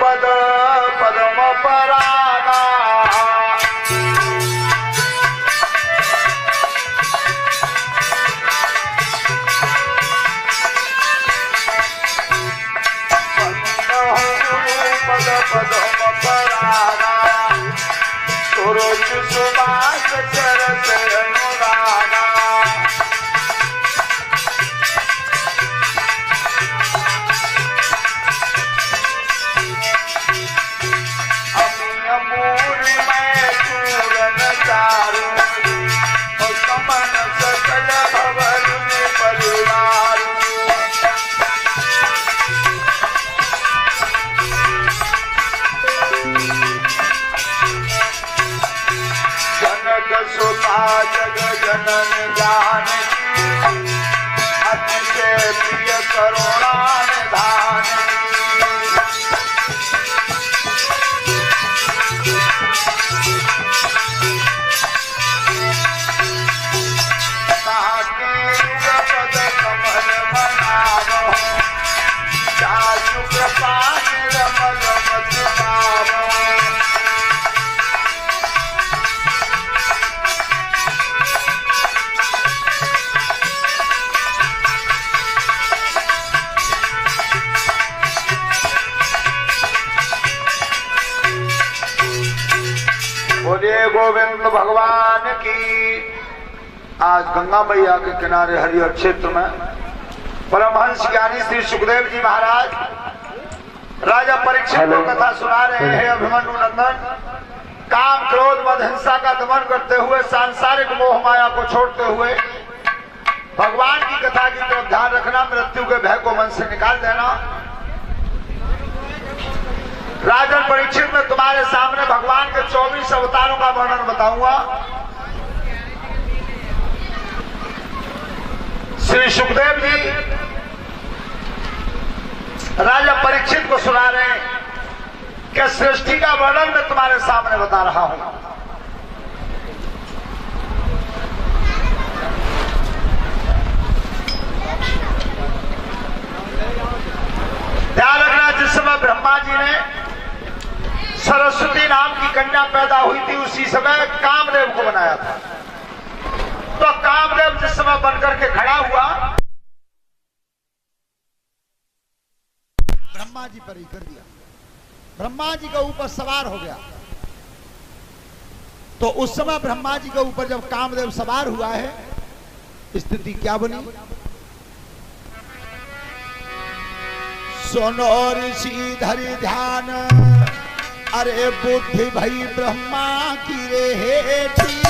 पद पद्म पराना पद पद्म पराना सुरुच सुबास चरत अनुराना जग जनन जानकी अतिशय प्रिय करुणा निधान पद कमल मनावो चाचु कृपा निर्मल मत पावो बोलिए गोविंद भगवान की। आज गंगा मैया के किनारे हरिहर क्षेत्र में परमहंस ज्ञानी श्री सुखदेव जी महाराज राजा परीक्षित को कथा सुना रहे हैं। अभिमन्यु नंदन काम क्रोध मद हिंसा का दमन करते हुए सांसारिक मोह माया को छोड़ते हुए भगवान की कथा की तरफ ध्यान रखना, मृत्यु के भय को मन से निकाल देना। राजन परीक्षित में तुम्हारे सामने भगवान के 24 अवतारों का वर्णन बताऊंगा। श्री सुखदेव जी राजा परीक्षित को सुना रहे हैं कि सृष्टि का वर्णन मैं तुम्हारे सामने बता रहा हूं। ध्यान रखना, जिस समय ब्रह्मा जी ने सरस्वती नाम की कन्या पैदा हुई थी उसी समय कामदेव को बनाया था। तो कामदेव जिस समय बनकर के खड़ा हुआ ब्रह्मा जी पर ही कर दिया, ब्रह्मा जी के ऊपर सवार हो गया। तो उस समय ब्रह्मा जी के ऊपर जब कामदेव सवार हुआ है स्थिति क्या बनी? सुनो ऋषि धरि ध्यान, अरे बुद्धि भई ब्रह्मा की रेठी।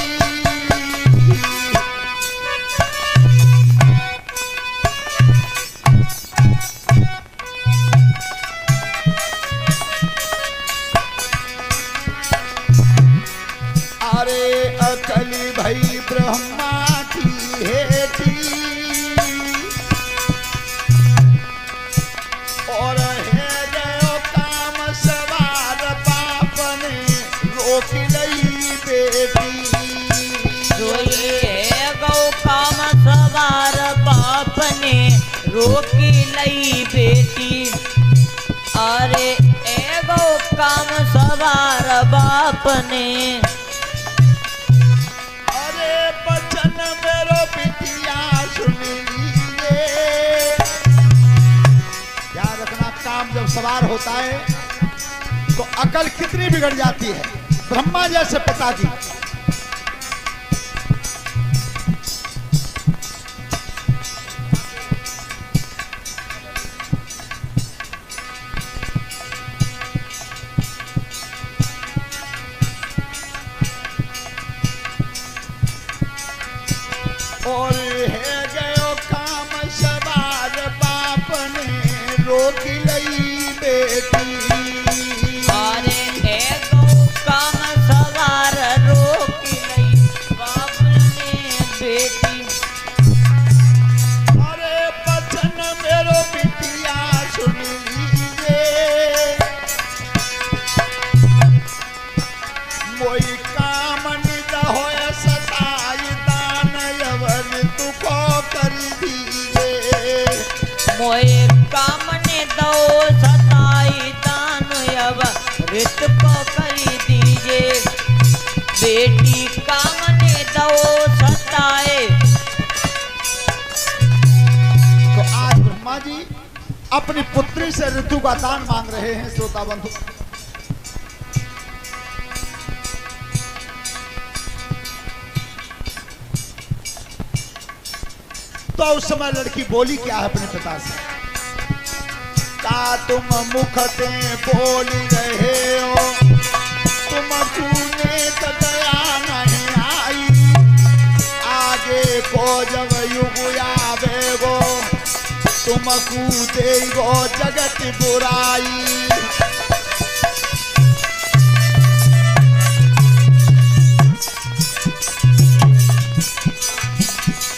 अरे अकली भई ब्रह्मा की हेठी, और है गयो काम सवार बाप ने रोक लई बेटी। है गौ काम सवार बाप ने रोकी लई बेटी। अरे एगो काम सवार बाप ने, बचन मेरो बिटिया सुन लीजिए। ध्यान रखना, काम जब सवार होता है तो अकल कितनी बिगड़ जाती है। ब्रह्मा जैसे पिताजी और है गयो काम सवार बाप ने रोक लई बेटी। अरे एगो काम सवार रोक हित पकड़ी दीजे बेटी कामने दो सताए। तो आज ब्रह्मा जी अपनी पुत्री से ऋतु का दान मांग रहे हैं श्रोता बंधु। तो उस समय लड़की बोली क्या है अपने पिता से, का तुम मुख से बोल रहे हो, तुम तूने दया नहीं आई, आगे को जब युग आवेगो तुमको देगो जगत बुराई।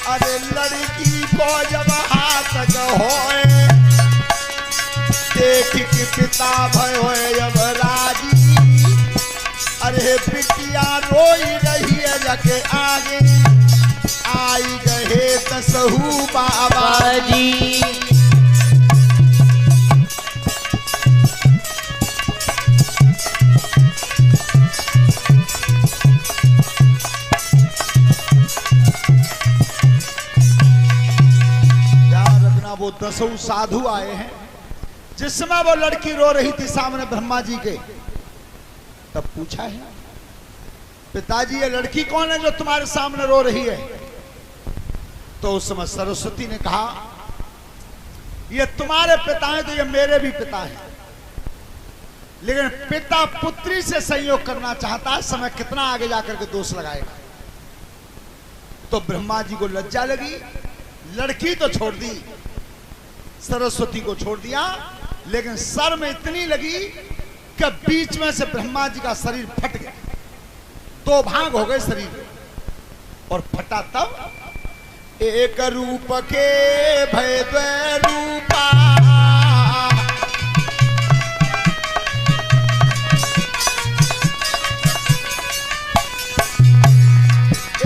अरे लड़की को जब हाथ होए देख के पिता भय होए जब राजी, अरे बिटिया रोई रही है जके आगे, आई गए तसहू बाबा जी। वो दसों साधु आए हैं। जिस समय वो लड़की रो रही थी सामने ब्रह्मा जी के, तब पूछा है, पिताजी ये लड़की कौन है जो तुम्हारे सामने रो रही है? तो उस समय सरस्वती ने कहा, ये तुम्हारे पिता हैं तो ये मेरे भी पिता हैं, लेकिन पिता पुत्री से संयोग करना चाहता है, समय कितना आगे जाकर के दोष लगाएगा। तो ब्रह्मा जी को लज्जा लगी, लड़की तो छोड़ दी, सरस्वती को छोड़ दिया, लेकिन सर में इतनी लगी कि बीच में से ब्रह्मा जी का शरीर फट गया, दो भाग हो गए शरीर। और फटा तब, एक रूप के भय द्वै रूपा,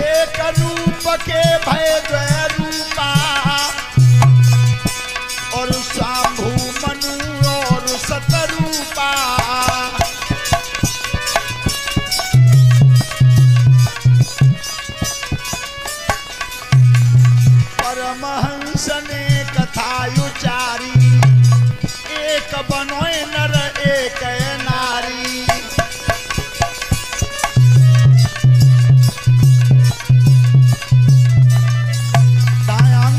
एक रूप के भय द्वै रूपा, और शांभु मनु और सतरूपा। परमहंस ने कथा उचारी, एक बनोए नर एक नारी। दायांग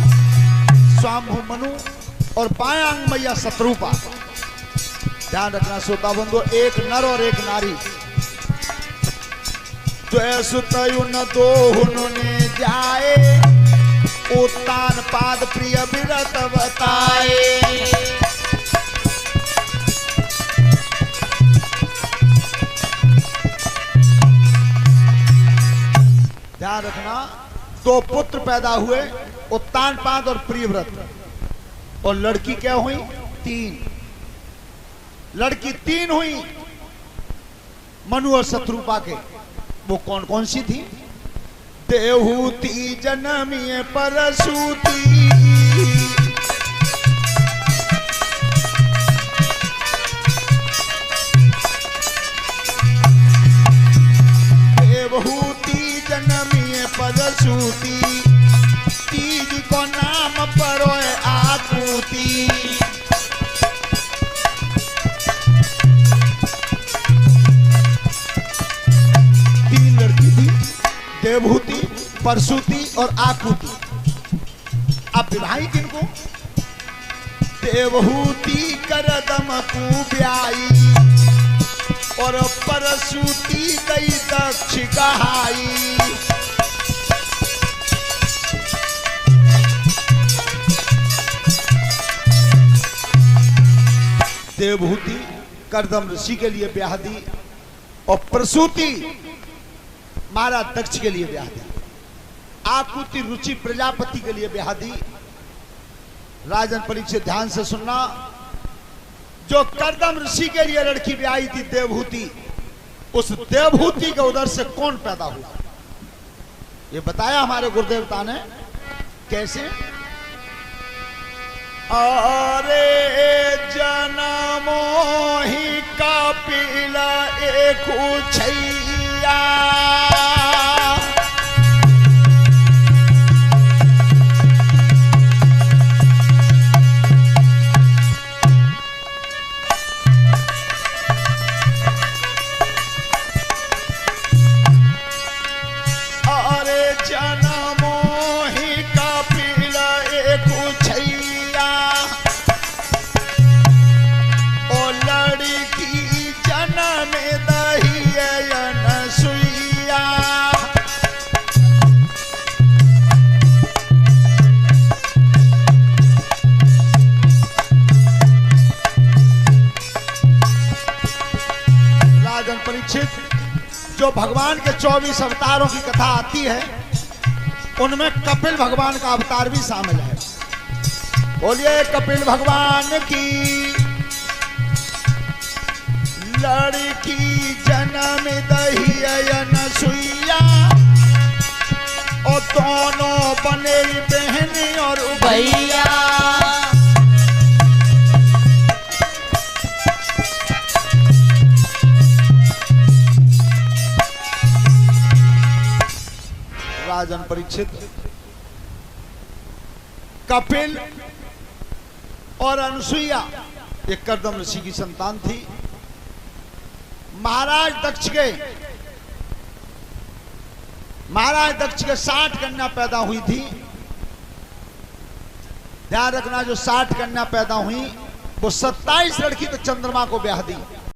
स्वांभु मनु और बायांग मैया शत्रुपा। ध्यान रखना श्रोता बंधु, एक नर और एक नारी। द्वैसुतयुन दोहुन ने जाए, उत्तान पाद प्रिय विरत बताए। ध्यान रखना, दो पुत्र पैदा हुए, उत्तान पाद और प्रियव्रत, और लड़की क्या हुई? 3। लड़की 3 हुई मनु और शत्रुपा के। वो कौन कौन सी थी? देहूति जनमिए परसूति, देवहूति जनमिए परसूति, तीज को नाम परोए आकुति। देवहूति, परसूति और आकुति। अब विवाहित इनको देवहूति करदम को ब्याई, और परसूति गई दक्ष कहाई। देवहूति करदम ऋषि के लिए ब्याह दी, और प्रसूति महाराज दक्ष के लिए ब्याह दी। आकुति रुचि प्रजापति के लिए ब्याह दी। राजन परीक्षित ध्यान से सुनना, जो करदम ऋषि के लिए लड़की ब्याही थी देवहूति, उस देवहूति के उधर से कौन पैदा हुआ ये बताया हमारे गुरुदेवता ने। कैसे? अरे जन्मों ही कपिल एक छैया जो भगवान के 24 अवतारों की कथा आती है उनमें कपिल भगवान का अवतार भी शामिल है। बोलिए कपिल भगवान की। लड़की जन्म दही अनसुईया और दोनों बने बहन और भैया। राजन परीक्षित कपिल और अनुसुईया एक कर्दम ऋषि की संतान थी। महाराज दक्ष के 60 कन्या पैदा हुई थी। ध्यान रखना, जो 60 कन्या पैदा हुई वो 27 लड़की तो चंद्रमा को ब्याह दी।